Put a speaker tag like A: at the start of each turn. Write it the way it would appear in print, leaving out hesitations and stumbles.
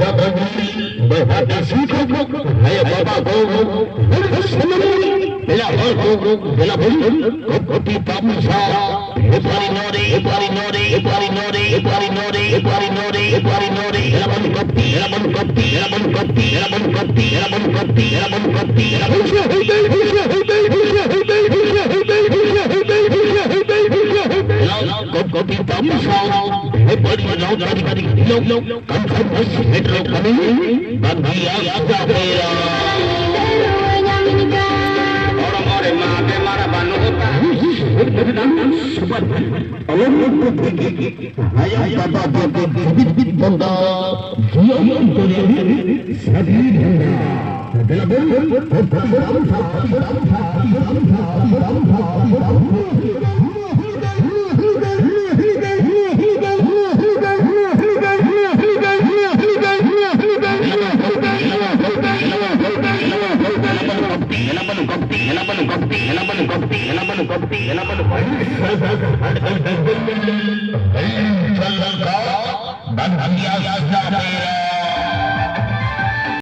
A: Berhati sikap, hai bapa go, bela go, bela kopi tamsa, epari nori, elaman kopi, kopi tamsa, epari nori, kan metro kami, bagi aja pera. Orang-orang mati marah banu utang. Ayah bapa bibit benda, dia dan dia sudah